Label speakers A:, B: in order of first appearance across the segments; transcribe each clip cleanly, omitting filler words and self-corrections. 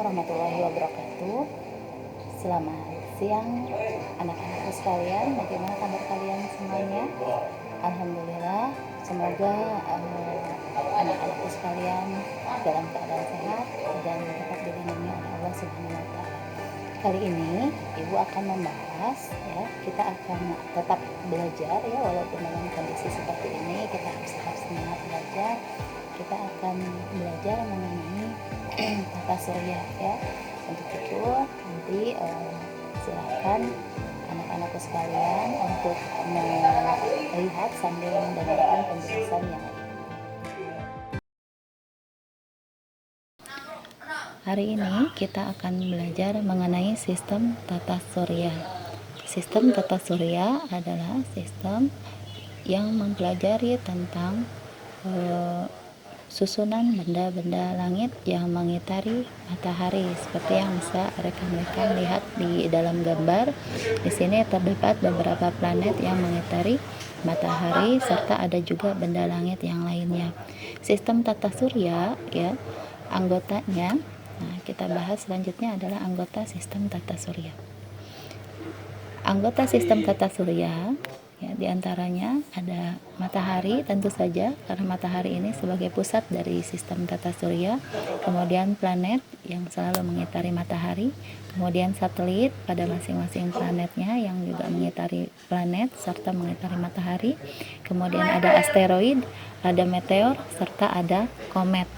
A: warahmatullahi wabarakatuh. Selamat siang anak-anakku sekalian. Bagaimana kabar kalian semuanya? Alhamdulillah. Semoga anak-anakku sekalian dalam keadaan sehat dan dapat dilindungi oleh Allah Subhanahu wa taala. Kali ini Ibu akan membahas, ya, kita akan tetap belajar, ya, walaupun dalam kondisi seperti ini kita harus tetap semangat belajar. Kita akan belajar mengenai tata surya, ya. Untuk itu nanti silakan anak-anakku sekalian untuk melihat sambil mendengarkan penjelasan yang ada. Hari ini kita akan belajar mengenai sistem tata surya. Sistem tata surya adalah sistem yang mempelajari tentang susunan benda-benda langit yang mengitari matahari, seperti yang bisa rekan-rekan lihat di dalam gambar. Di sini terdapat beberapa planet yang mengitari matahari serta ada juga benda langit yang lainnya. Sistem tata surya, ya, anggotanya. Nah, kita bahas selanjutnya adalah anggota sistem tata surya. Anggota sistem tata surya, ya, diantaranya ada matahari, tentu saja karena matahari ini sebagai pusat dari sistem tata surya, kemudian planet yang selalu mengitari matahari, kemudian satelit pada masing-masing planetnya yang juga mengitari planet serta mengitari matahari, kemudian ada asteroid, ada meteor, serta ada komet.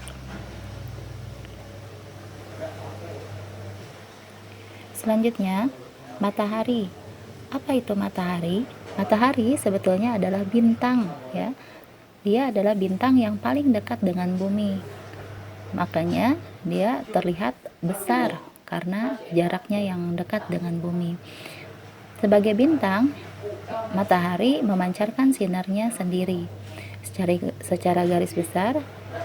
A: Selanjutnya, matahari. Apa itu matahari? Matahari sebetulnya adalah bintang, ya. Dia adalah bintang yang paling dekat dengan bumi. Makanya dia terlihat besar karena jaraknya yang dekat dengan bumi. Sebagai bintang, matahari memancarkan sinarnya sendiri. Secara garis besar,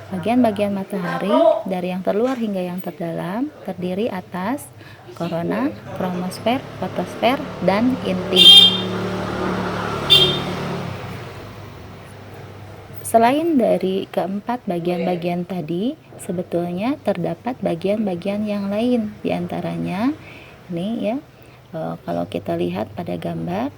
A: bagian-bagian matahari dari yang terluar hingga yang terdalam terdiri atas korona, kromosfer, fotosfer, dan inti. Selain dari keempat bagian-bagian tadi, sebetulnya terdapat bagian-bagian yang lain. Di antaranya ini, ya, kalau kita lihat pada gambar,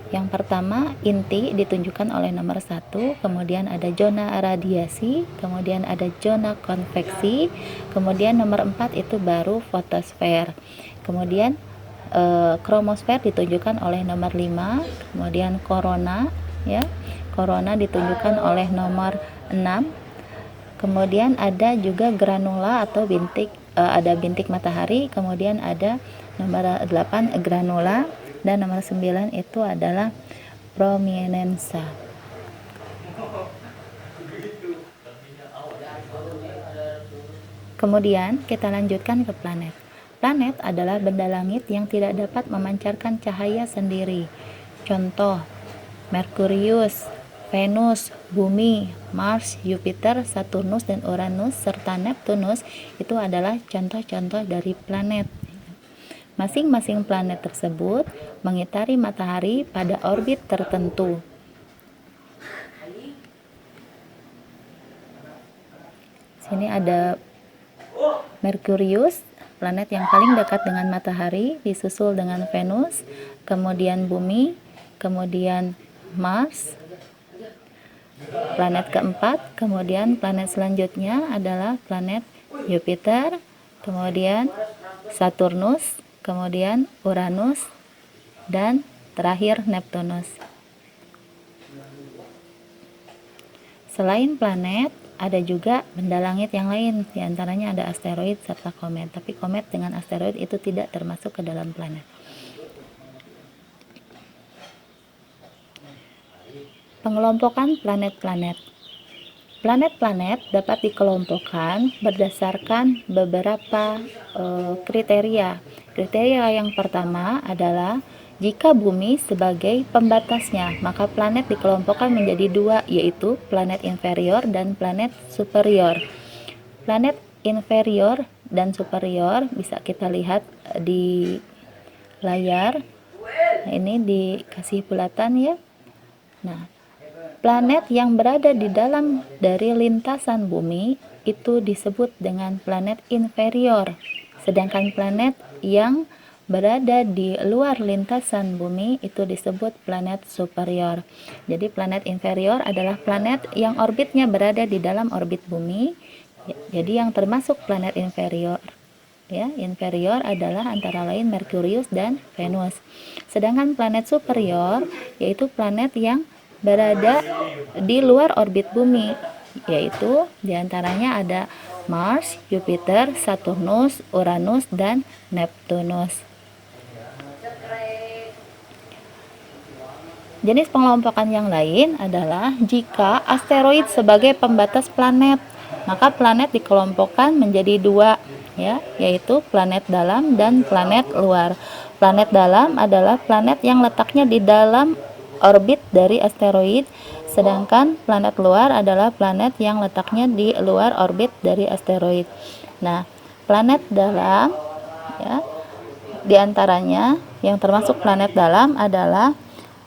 A: yang pertama inti ditunjukkan oleh nomor 1, kemudian ada zona radiasi, kemudian ada zona konveksi, kemudian nomor 4 itu baru fotosfer. Kemudian kromosfer ditunjukkan oleh nomor 5, kemudian korona, ya. Korona ditunjukkan oleh nomor 6. Kemudian ada juga granula atau bintik, ada bintik matahari, kemudian ada nomor 8 granula, dan nomor 9 itu adalah prominensa. Kemudian kita lanjutkan ke planet. Planet adalah benda langit yang tidak dapat memancarkan cahaya sendiri. Contoh, Merkurius, Venus, Bumi, Mars, Jupiter, Saturnus, dan Uranus, serta Neptunus itu adalah contoh-contoh dari planet. Masing-masing planet tersebut mengitari matahari pada orbit tertentu. Sini ada Merkurius, planet yang paling dekat dengan matahari, disusul dengan Venus, kemudian Bumi, kemudian Mars, planet keempat, kemudian planet selanjutnya adalah planet Jupiter, kemudian Saturnus, kemudian Uranus, dan terakhir Neptunus. Selain planet, ada juga benda langit yang lain, diantaranya ada asteroid serta komet. Tapi komet dengan asteroid itu tidak termasuk ke dalam planet. Pengelompokan planet-planet. Planet-planet dapat dikelompokkan berdasarkan beberapa kriteria. Kriteria yang pertama adalah jika bumi sebagai pembatasnya, maka planet dikelompokkan menjadi 2, yaitu planet inferior dan planet superior. Planet inferior dan superior bisa kita lihat di layar. Nah, ini dikasih bulatan, ya. Nah, planet yang berada di dalam dari lintasan bumi itu disebut dengan planet inferior. Sedangkan planet yang berada di luar lintasan bumi itu disebut planet superior. Jadi planet inferior adalah planet yang orbitnya berada di dalam orbit bumi. Jadi yang termasuk planet inferior inferior adalah antara lain Merkurius dan Venus. Sedangkan planet superior yaitu planet yang berada di luar orbit bumi, yaitu diantaranya ada Mars, Jupiter, Saturnus, Uranus, dan Neptunus. Jenis pengelompokan yang lain adalah jika asteroid sebagai pembatas planet, maka planet dikelompokkan menjadi dua, yaitu planet dalam dan planet luar. Planet dalam adalah planet yang letaknya di dalam orbit dari asteroid, sedangkan planet luar adalah planet yang letaknya di luar orbit dari asteroid. Nah, planet dalam diantaranya yang termasuk planet dalam adalah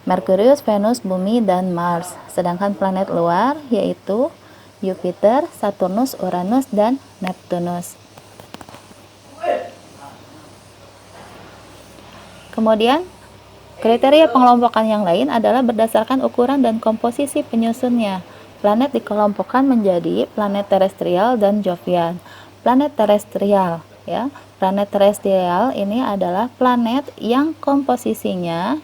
A: Merkurius, Venus, Bumi, dan Mars. Sedangkan planet luar yaitu Jupiter, Saturnus, Uranus, dan Neptunus. Kemudian, kriteria pengelompokan yang lain adalah berdasarkan ukuran dan komposisi penyusunnya. Planet dikelompokkan menjadi planet terestrial dan Jovian. Planet terestrial, planet terestrial ini adalah planet yang komposisinya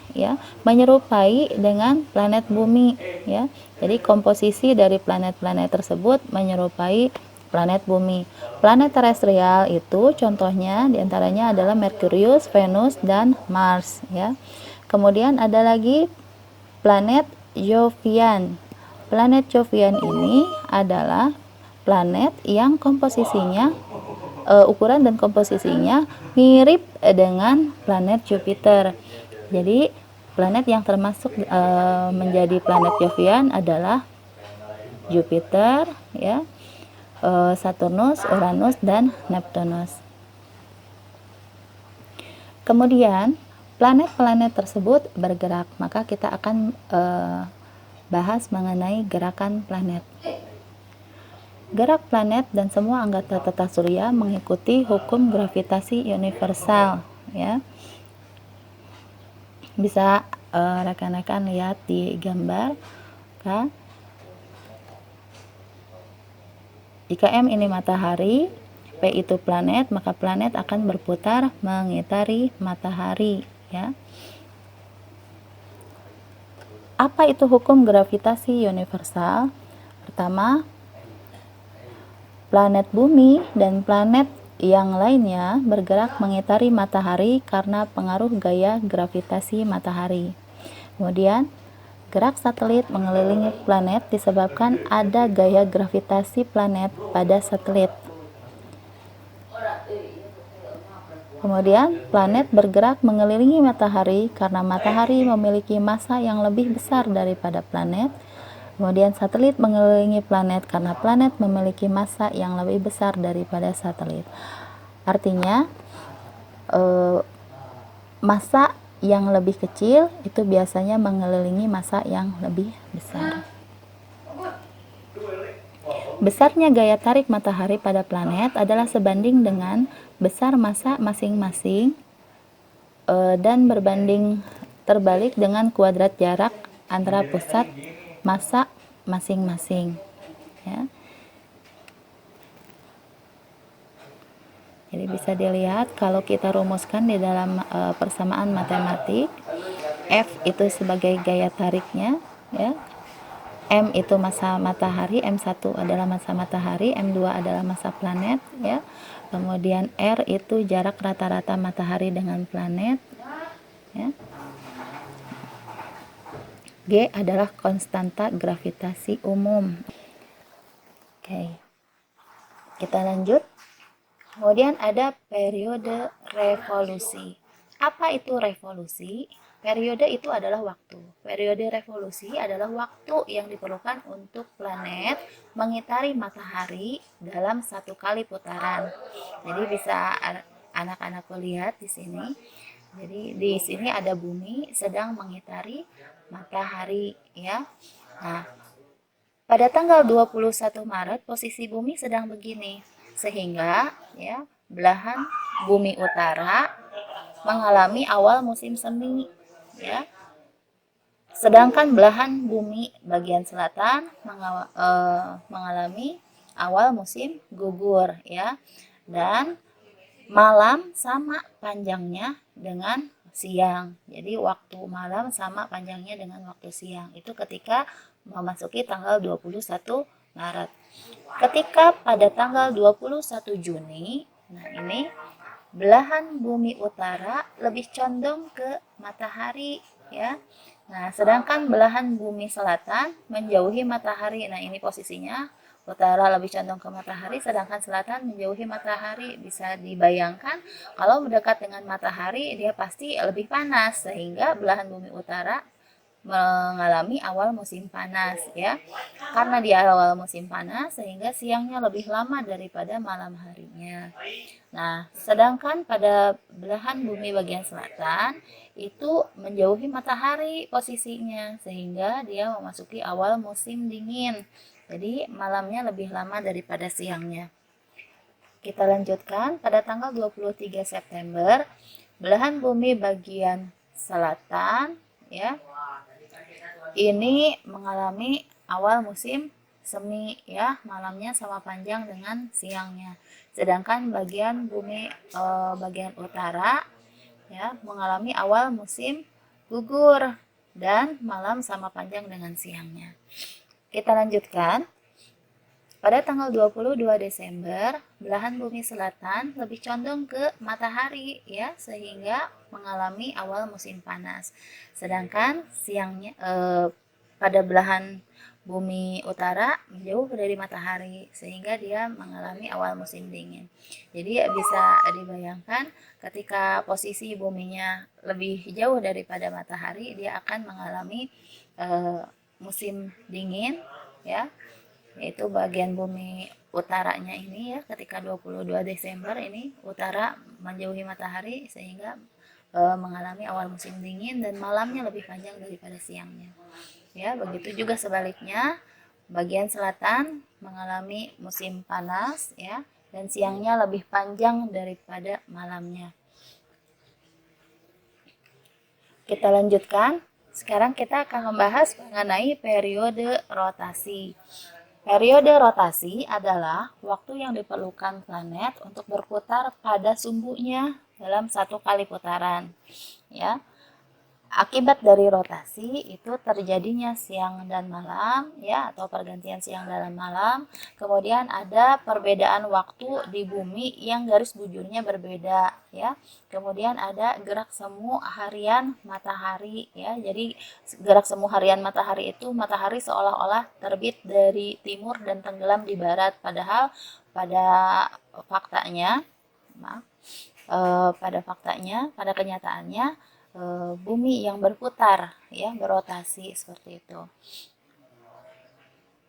A: menyerupai dengan planet bumi, Jadi komposisi dari planet-planet tersebut menyerupai planet bumi. Planet terestrial itu contohnya diantaranya adalah Merkurius, Venus, dan Mars, Kemudian ada lagi planet Jovian. Planet Jovian ini adalah planet yang komposisinya ukuran dan komposisinya mirip dengan planet Jupiter. Jadi planet yang termasuk menjadi planet Jovian adalah Jupiter, Saturnus, Uranus, dan Neptunus. Kemudian planet-planet tersebut bergerak, maka kita akan bahas mengenai gerakan planet. Gerak planet dan semua anggota tata surya mengikuti hukum gravitasi universal, Bisa rekan-rekan lihat di gambar, Jika M ini matahari, P itu planet, maka planet akan berputar mengitari matahari, Apa itu hukum gravitasi universal? Pertama, planet bumi dan planet yang lainnya bergerak mengitari matahari karena pengaruh gaya gravitasi matahari. Kemudian, gerak satelit mengelilingi planet disebabkan ada gaya gravitasi planet pada satelit. Kemudian, planet bergerak mengelilingi matahari karena matahari memiliki massa yang lebih besar daripada planet. Kemudian satelit mengelilingi planet karena planet memiliki massa yang lebih besar daripada satelit. Artinya, massa yang lebih kecil itu biasanya mengelilingi massa yang lebih besar. Besarnya gaya tarik matahari pada planet adalah sebanding dengan besar massa masing-masing dan berbanding terbalik dengan kuadrat jarak antara pusat massa masing-masing, Jadi bisa dilihat kalau kita rumuskan di dalam persamaan matematik, F itu sebagai gaya tariknya, M itu massa matahari, M1 adalah massa matahari, M2 adalah massa planet, Kemudian R itu jarak rata-rata matahari dengan planet, G adalah konstanta gravitasi umum. Oke. Kita lanjut. Kemudian ada periode revolusi. Apa itu revolusi? Periode itu adalah waktu. Periode revolusi adalah waktu yang diperlukan untuk planet mengitari matahari dalam satu kali putaran. Jadi bisa anak-anak lihat di sini. Jadi di sini ada bumi sedang mengitari matahari, Nah, pada tanggal 21 Maret posisi bumi sedang begini, sehingga belahan bumi utara mengalami awal musim semi, ya. Sedangkan belahan bumi bagian selatan mengalami awal musim gugur, ya. Dan malam sama panjangnya dengan siang. Jadi waktu malam sama panjangnya dengan waktu siang. Itu ketika memasuki tanggal 21 Maret. Ketika pada tanggal 21 Juni, nah ini belahan bumi utara lebih condong ke matahari, ya. Nah, sedangkan belahan bumi selatan menjauhi matahari. Nah, ini posisinya utara lebih condong ke matahari, sedangkan selatan menjauhi matahari. Bisa dibayangkan kalau mendekat dengan matahari dia pasti lebih panas, sehingga belahan bumi utara mengalami awal musim panas, ya. Karena di awal musim panas sehingga siangnya lebih lama daripada malam harinya. Nah, sedangkan pada belahan bumi bagian selatan itu menjauhi matahari posisinya sehingga dia memasuki awal musim dingin. Jadi malamnya lebih lama daripada siangnya. Kita lanjutkan pada tanggal 23 September, belahan bumi bagian selatan, ya, ini mengalami awal musim semi, ya, malamnya sama panjang dengan siangnya. Sedangkan bagian bumi bagian utara, ya, mengalami awal musim gugur dan malam sama panjang dengan siangnya. Kita lanjutkan. Pada tanggal 22 Desember, belahan bumi selatan lebih condong ke matahari, ya, sehingga mengalami awal musim panas. Sedangkan siangnya pada belahan bumi utara menjauh dari matahari sehingga dia mengalami awal musim dingin. Jadi bisa dibayangkan ketika posisi buminya lebih jauh daripada matahari, dia akan mengalami musim dingin, ya, yaitu bagian bumi utaranya ini, ya, ketika 22 Desember ini utara menjauhi matahari sehingga mengalami awal musim dingin dan malamnya lebih panjang daripada siangnya. Ya, begitu juga sebaliknya, bagian selatan mengalami musim panas, ya, dan siangnya lebih panjang daripada malamnya. Kita lanjutkan. Sekarang kita akan membahas mengenai periode rotasi. Periode rotasi adalah waktu yang diperlukan planet untuk berputar pada sumbunya dalam satu kali putaran, ya. Akibat dari rotasi itu terjadinya siang dan malam, ya, atau pergantian siang dan malam. Kemudian ada perbedaan waktu di bumi yang garis bujurnya berbeda, ya. Kemudian ada gerak semu harian matahari, ya. Jadi gerak semu harian matahari itu matahari seolah-olah terbit dari timur dan tenggelam di barat, padahal pada faktanya, maaf, pada kenyataannya bumi yang berputar, ya, berotasi seperti itu.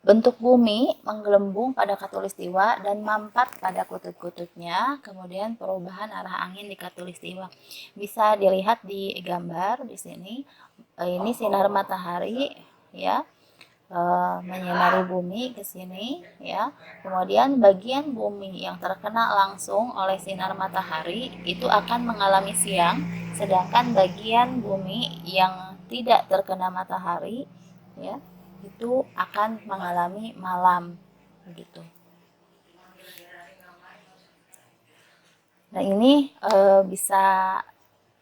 A: Bentuk bumi menggelembung pada khatulistiwa dan mampat pada kutub-kutubnya, kemudian perubahan arah angin di khatulistiwa. Bisa dilihat di gambar di sini. Ini sinar matahari, ya, menyinari bumi ke sini, ya. Kemudian bagian bumi yang terkena langsung oleh sinar matahari itu akan mengalami siang, sedangkan bagian bumi yang tidak terkena matahari, ya, itu akan mengalami malam, begitu. Nah, ini bisa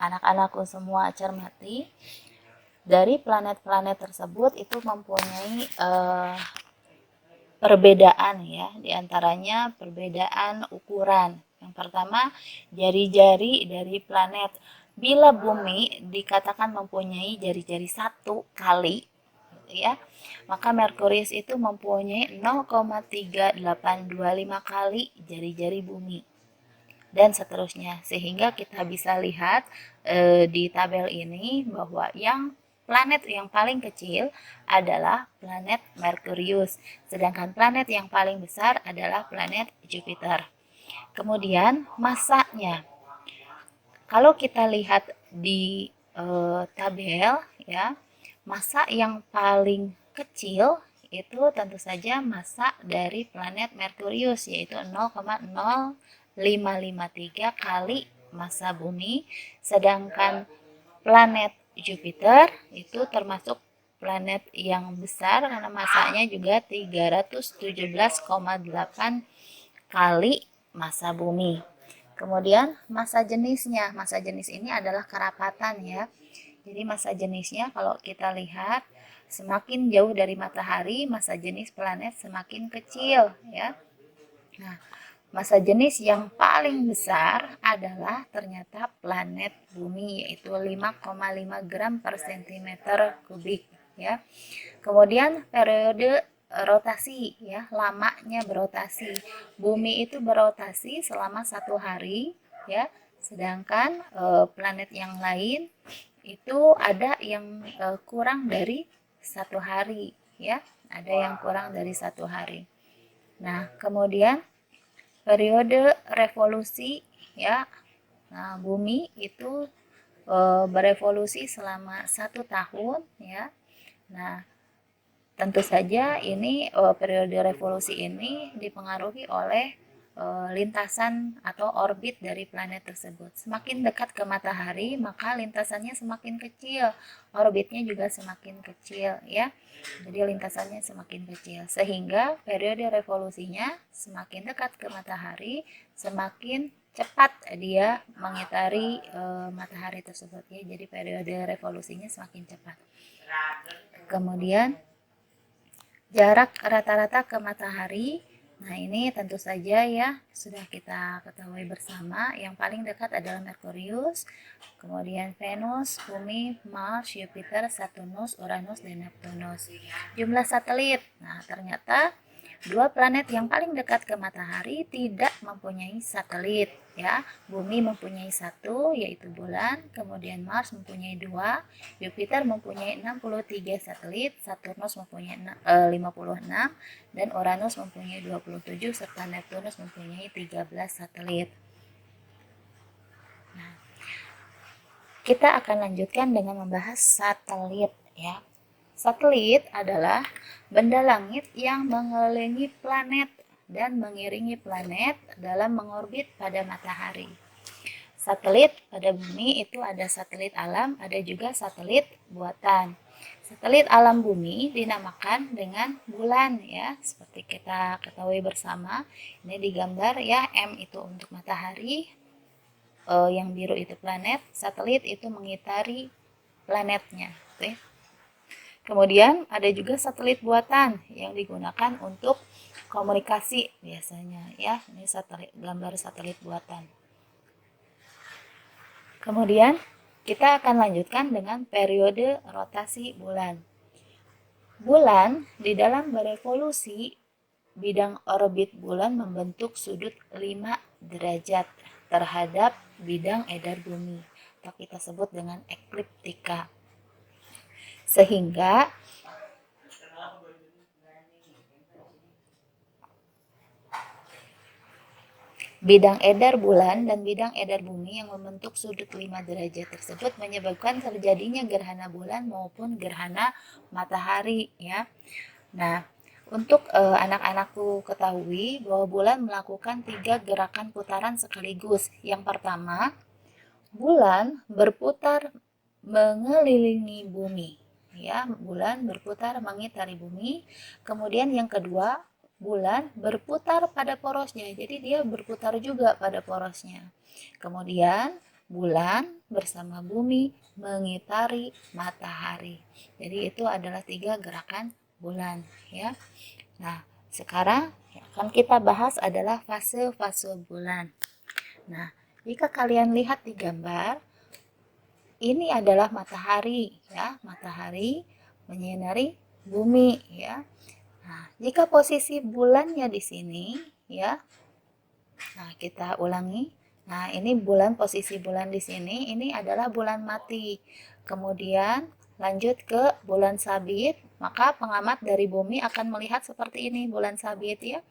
A: anak-anakku semua cermati. Dari planet-planet tersebut itu mempunyai perbedaan, ya, diantaranya perbedaan ukuran. Yang pertama, jari-jari dari planet. Bila bumi dikatakan mempunyai jari-jari 1 kali, ya, maka Merkurius itu mempunyai 0,3825 kali jari-jari bumi dan seterusnya, sehingga kita bisa lihat di tabel ini bahwa planet yang paling kecil adalah planet Merkurius, sedangkan planet yang paling besar adalah planet Jupiter. Kemudian masanya, kalau kita lihat di tabel, ya, massa yang paling kecil itu tentu saja massa dari planet Merkurius, yaitu 0,0 553 kali massa bumi, sedangkan planet Jupiter itu termasuk planet yang besar karena massanya juga 317,8 kali massa bumi. Kemudian massa jenisnya, massa jenis ini adalah kerapatan ya. Jadi massa jenisnya kalau kita lihat semakin jauh dari matahari, massa jenis planet semakin kecil ya. Nah, massa jenis yang paling besar adalah ternyata planet bumi, yaitu 5,5 gram per centimeter kubik ya. Kemudian periode rotasi ya, lamanya berotasi. Bumi itu berotasi selama 1 hari ya, sedangkan planet yang lain itu ada yang kurang dari 1 hari ya, ada yang kurang dari 1 hari. Nah, kemudian periode revolusi ya. Nah, bumi itu berevolusi selama 1 tahun ya. Nah, tentu saja ini periode revolusi ini dipengaruhi oleh lintasan atau orbit dari planet tersebut. Semakin dekat ke matahari, maka lintasannya semakin kecil, orbitnya juga semakin kecil ya. Jadi lintasannya semakin kecil, sehingga periode revolusinya semakin dekat ke matahari, semakin cepat dia mengitari matahari tersebut ya. Jadi periode revolusinya semakin cepat. Kemudian jarak rata-rata ke matahari, nah ini tentu saja ya sudah kita ketahui bersama. Yang paling dekat adalah Merkurius, kemudian Venus, Bumi, Mars, Jupiter, Saturnus, Uranus, dan Neptunus. Jumlah satelit, nah ternyata 2 planet yang paling dekat ke matahari tidak mempunyai satelit ya. Bumi mempunyai 1 yaitu bulan, kemudian Mars mempunyai 2, Jupiter mempunyai 63 satelit, Saturnus mempunyai 56 dan Uranus mempunyai 27 serta Neptunus mempunyai 13 satelit. Nah, kita akan lanjutkan dengan membahas satelit ya. Satelit adalah benda langit yang mengelilingi planet dan mengiringi planet dalam mengorbit pada matahari. Satelit pada bumi itu ada satelit alam, ada juga satelit buatan. Satelit alam bumi dinamakan dengan bulan ya, seperti kita ketahui bersama. Ini digambar ya, M itu untuk matahari, yang biru itu planet, satelit itu mengitari planetnya. Oke. Kemudian ada juga satelit buatan yang digunakan untuk komunikasi biasanya ya. Ini satelit, gambar satelit buatan. Kemudian kita akan lanjutkan dengan periode rotasi bulan. Bulan di dalam berevolusi, bidang orbit bulan membentuk sudut 5 derajat terhadap bidang edar bumi atau kita sebut dengan ekliptika. Sehingga bidang edar bulan dan bidang edar bumi yang membentuk sudut 5 derajat tersebut menyebabkan terjadinya gerhana bulan maupun gerhana matahari ya. Nah, untuk anak-anakku ketahui bahwa bulan melakukan 3 gerakan putaran sekaligus. Yang pertama, bulan berputar mengelilingi bumi ya, bulan berputar mengitari bumi. Kemudian yang kedua, bulan berputar pada porosnya, jadi dia berputar juga pada porosnya. Kemudian bulan bersama bumi mengitari matahari. Jadi itu adalah 3 gerakan bulan ya. Nah, sekarang yang akan kita bahas adalah fase-fase bulan. Nah, jika kalian lihat di gambar, ini adalah matahari ya, matahari menyinari bumi ya. Nah, jika posisi bulannya di sini ya. Nah, kita ulangi. Nah, ini bulan, posisi bulan di sini, ini adalah bulan mati. Kemudian lanjut ke bulan sabit, maka pengamat dari bumi akan melihat seperti ini bulan sabit ya.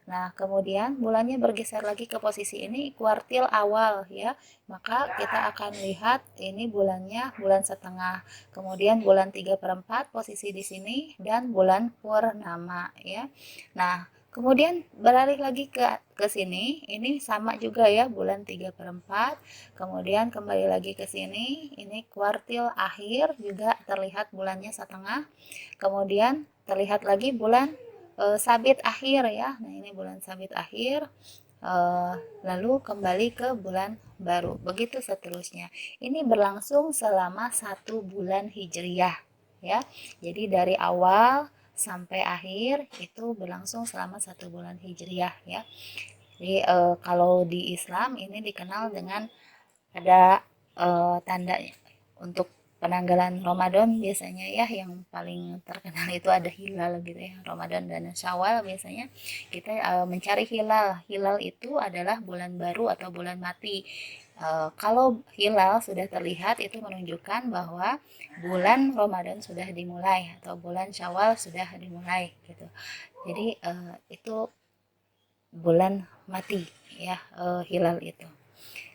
A: Nah, kemudian bulannya bergeser lagi ke posisi ini, kuartil awal ya. Maka kita akan lihat ini bulannya bulan setengah. Kemudian bulan 3/4 posisi di sini dan bulan purnama ya. Nah, Kemudian beralih lagi ke sini, ini sama juga ya, bulan 3/4. Kemudian kembali lagi ke sini, ini kuartil akhir juga terlihat bulannya setengah. Kemudian terlihat lagi bulan sabit akhir ya. Nah, ini bulan sabit akhir. Lalu kembali ke bulan baru. Begitu seterusnya. Ini berlangsung selama 1 bulan Hijriyah ya. Jadi dari awal sampai akhir itu berlangsung selama 1 bulan Hijriyah ya. Jadi kalau di Islam ini dikenal dengan ada tanda untuk penanggalan Ramadan biasanya ya, yang paling terkenal itu ada hilal gitu ya, Ramadan dan Syawal biasanya kita mencari hilal. Hilal itu adalah bulan baru atau bulan mati. Kalau hilal sudah terlihat itu menunjukkan bahwa bulan Ramadan sudah dimulai atau bulan Syawal sudah dimulai gitu. Jadi itu bulan mati ya, hilal itu.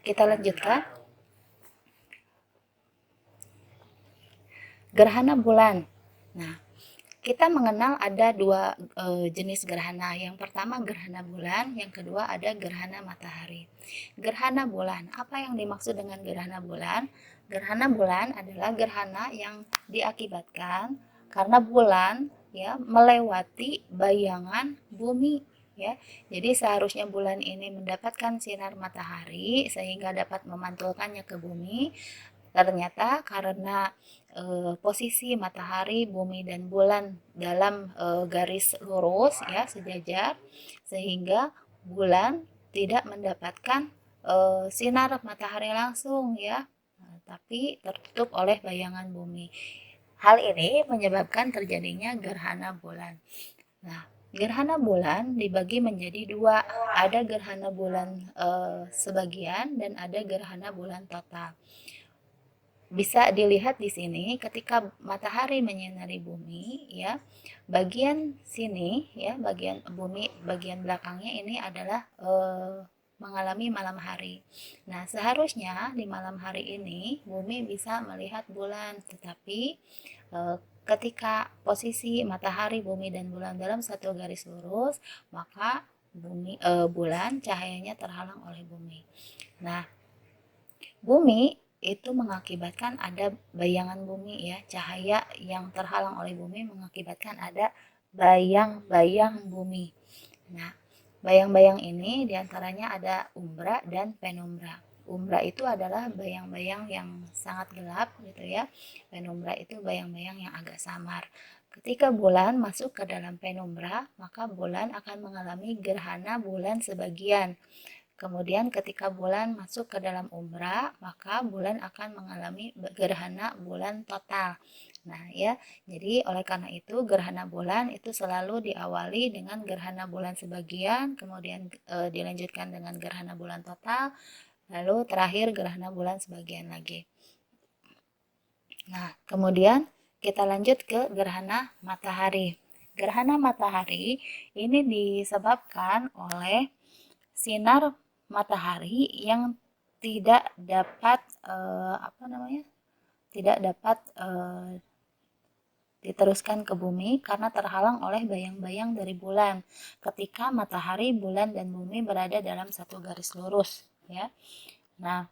A: Kita lanjutkan. Gerhana bulan. Nah, kita mengenal ada dua jenis gerhana. Yang pertama gerhana bulan, yang kedua ada gerhana matahari. Gerhana bulan, apa yang dimaksud dengan gerhana bulan? Gerhana bulan adalah gerhana yang diakibatkan karena bulan ya melewati bayangan bumi ya. Jadi seharusnya bulan ini mendapatkan sinar matahari sehingga dapat memantulkannya ke bumi. Ternyata karena posisi matahari, bumi dan bulan dalam garis lurus ya sejajar, sehingga bulan tidak mendapatkan sinar matahari langsung ya, tapi tertutup oleh bayangan bumi. Hal ini menyebabkan terjadinya gerhana bulan. Nah, gerhana bulan dibagi menjadi dua, ada gerhana bulan sebagian dan ada gerhana bulan total. Bisa dilihat di sini ketika matahari menyinari bumi ya, bagian sini ya, bagian bumi bagian belakangnya ini adalah mengalami malam hari. Nah, seharusnya di malam hari ini bumi bisa melihat bulan, tetapi ketika posisi matahari, bumi dan bulan dalam satu garis lurus, maka bulan cahayanya terhalang oleh bumi. Nah, bumi itu mengakibatkan ada bayangan bumi ya, cahaya yang terhalang oleh bumi mengakibatkan ada bayang-bayang bumi. Nah, bayang-bayang ini diantaranya ada umbra dan penumbra. Umbra itu adalah bayang-bayang yang sangat gelap gitu ya. Penumbra itu bayang-bayang yang agak samar. Ketika bulan masuk ke dalam penumbra, maka bulan akan mengalami gerhana bulan sebagian. Kemudian ketika bulan masuk ke dalam umbra, maka bulan akan mengalami gerhana bulan total. Nah ya, jadi oleh karena itu gerhana bulan itu selalu diawali dengan gerhana bulan sebagian, kemudian dilanjutkan dengan gerhana bulan total, lalu terakhir gerhana bulan sebagian lagi. Nah, kemudian kita lanjut ke gerhana matahari. Gerhana matahari ini disebabkan oleh sinar matahari yang tidak dapat tidak dapat diteruskan ke bumi karena terhalang oleh bayang-bayang dari bulan ketika matahari, bulan dan bumi berada dalam satu garis lurus ya. Nah,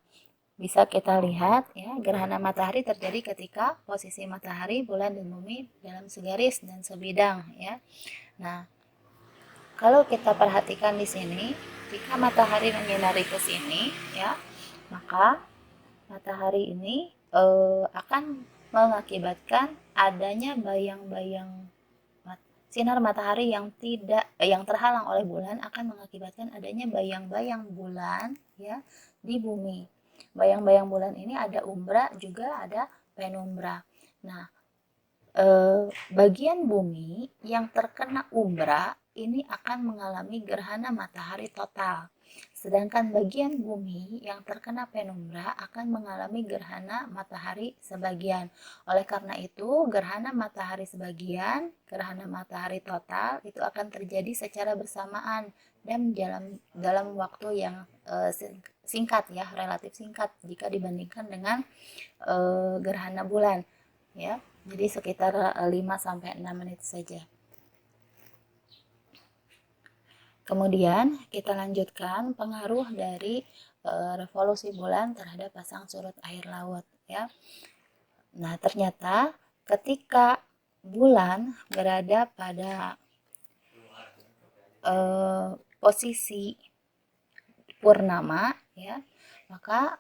A: bisa kita lihat ya, gerhana matahari terjadi ketika posisi matahari, bulan dan bumi dalam segaris dan sebidang ya. Nah, kalau kita perhatikan di sini, jika matahari menyinari ke sini, ya, maka matahari ini akan mengakibatkan adanya bayang-bayang sinar matahari yang terhalang oleh bulan akan mengakibatkan adanya bayang-bayang bulan ya di bumi. Bayang-bayang bulan ini ada umbra juga ada penumbra. Nah, bagian bumi yang terkena umbra ini akan mengalami gerhana matahari total. Sedangkan bagian bumi yang terkena penumbra akan mengalami gerhana matahari sebagian. Oleh karena itu, gerhana matahari sebagian, gerhana matahari total itu akan terjadi secara bersamaan dan dalam waktu yang singkat ya, relatif singkat jika dibandingkan dengan gerhana bulan ya. Jadi sekitar 5 sampai 6 menit saja. Kemudian kita lanjutkan pengaruh dari revolusi bulan terhadap pasang surut air laut ya. Nah, ternyata ketika bulan berada pada posisi purnama ya, maka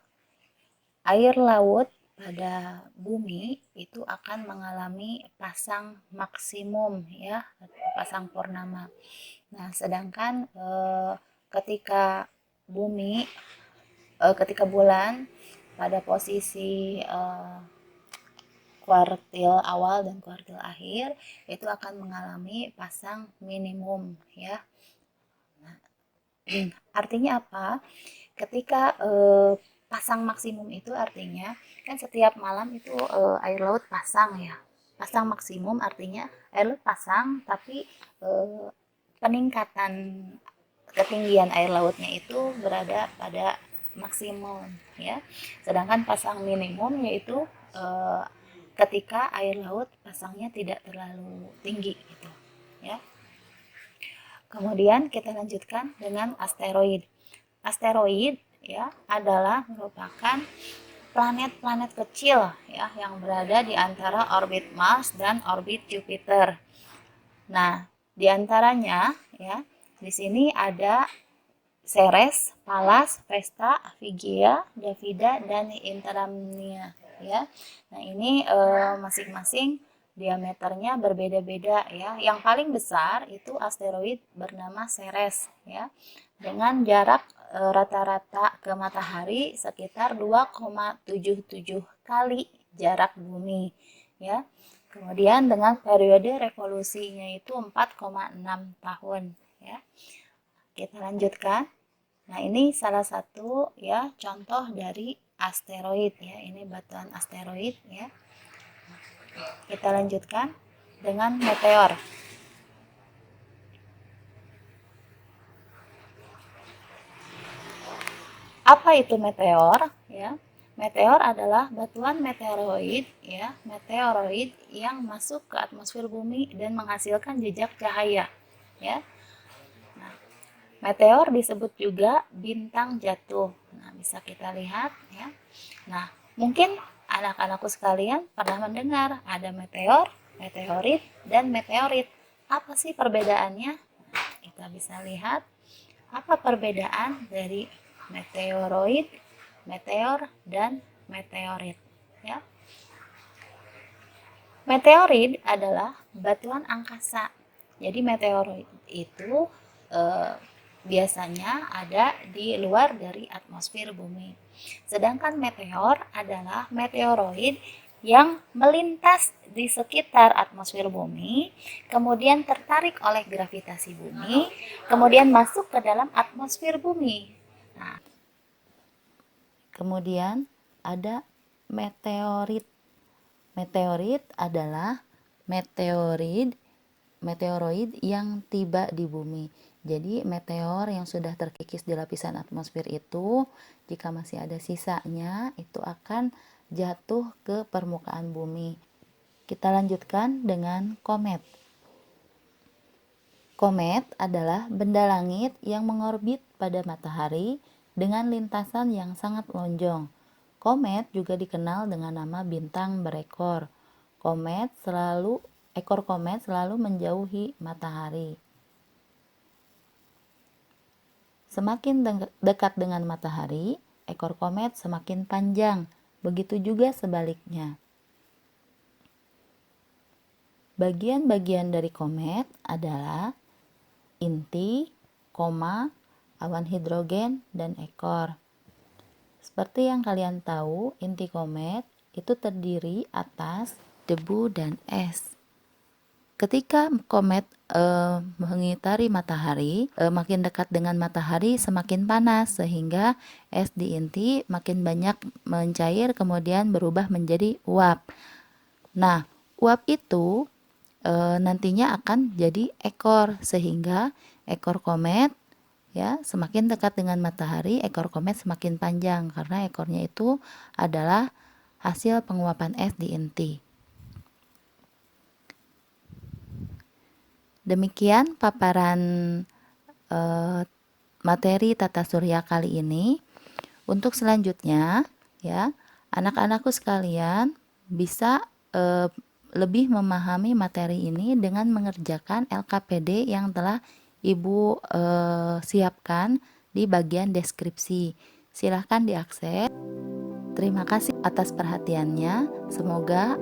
A: air laut pada bumi itu akan mengalami pasang maksimum ya, pasang purnama. Nah, sedangkan ketika bumi ketika bulan pada posisi kuartil awal dan kuartil akhir itu akan mengalami pasang minimum ya. Nah, artinya apa? Ketika pasang maksimum itu artinya kan setiap malam itu air laut pasang ya. Pasang maksimum artinya air laut pasang tapi peningkatan ketinggian air lautnya itu berada pada maksimum ya. Sedangkan pasang minimum yaitu ketika air laut pasangnya tidak terlalu tinggi gitu ya. Kemudian kita lanjutkan dengan asteroid. Asteroid ya adalah merupakan planet-planet kecil ya yang berada di antara orbit Mars dan orbit Jupiter. Nah, di antaranya ya, di sini ada Ceres, Pallas, Vesta, Figia, Davida, dan Interamnia ya. Nah, ini masing-masing diameternya berbeda-beda ya. Yang paling besar itu asteroid bernama Ceres ya. Dengan jarak rata-rata ke matahari sekitar 2,77 kali jarak bumi ya. Kemudian dengan periode revolusinya itu 4,6 tahun ya. Kita lanjutkan. Nah, ini salah satu ya contoh dari asteroid ya. Ini batuan asteroid ya. Kita lanjutkan dengan meteor. Apa itu meteor ya? Meteor adalah batuan meteoroid ya, meteoroid yang masuk ke atmosfer bumi dan menghasilkan jejak cahaya ya. Nah, meteor disebut juga bintang jatuh. Nah, bisa kita lihat ya. Nah, mungkin anak-anakku sekalian pernah mendengar ada meteor, meteorit, dan meteorit. Apa sih perbedaannya? Kita bisa lihat apa perbedaan dari meteoroid, meteor, dan meteorit ya. Meteorit adalah batuan angkasa. Jadi meteoroid itu biasanya ada di luar dari atmosfer bumi. Sedangkan meteor adalah meteoroid yang melintas di sekitar atmosfer bumi, kemudian tertarik oleh gravitasi bumi, kemudian masuk ke dalam atmosfer bumi. Nah, kemudian ada meteorit. Meteorit adalah meteoroid yang tiba di bumi. Jadi meteor yang sudah terkikis di lapisan atmosfer itu, jika masih ada sisanya, itu akan jatuh ke permukaan bumi. Kita lanjutkan dengan komet. Komet adalah benda langit yang mengorbit pada matahari dengan lintasan yang sangat lonjong. Komet juga dikenal dengan nama bintang berekor. Ekor komet selalu menjauhi matahari. Semakin dekat dengan matahari, ekor komet semakin panjang. Begitu juga sebaliknya. Bagian-bagian dari komet adalah inti, koma, awan hidrogen, dan ekor. Seperti yang kalian tahu, inti komet itu terdiri atas debu dan es. Ketika komet mengitari matahari, makin dekat dengan matahari semakin panas, sehingga es di inti makin banyak mencair kemudian berubah menjadi uap. Nah, uap itu nantinya akan jadi ekor, sehingga ekor komet ya semakin dekat dengan matahari, ekor komet semakin panjang karena ekornya itu adalah hasil penguapan es di inti. Demikian paparan materi tata surya kali ini. Untuk selanjutnya ya, anak-anakku sekalian bisa lebih memahami materi ini dengan mengerjakan LKPD yang telah Ibu siapkan di bagian deskripsi. Silahkan diakses. Terima kasih atas perhatiannya. Semoga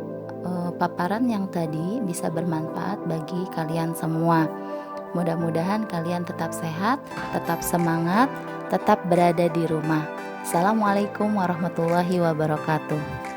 A: paparan yang tadi bisa bermanfaat bagi kalian semua. Mudah-mudahan kalian tetap sehat, tetap semangat, tetap berada di rumah. Assalamualaikum warahmatullahi wabarakatuh.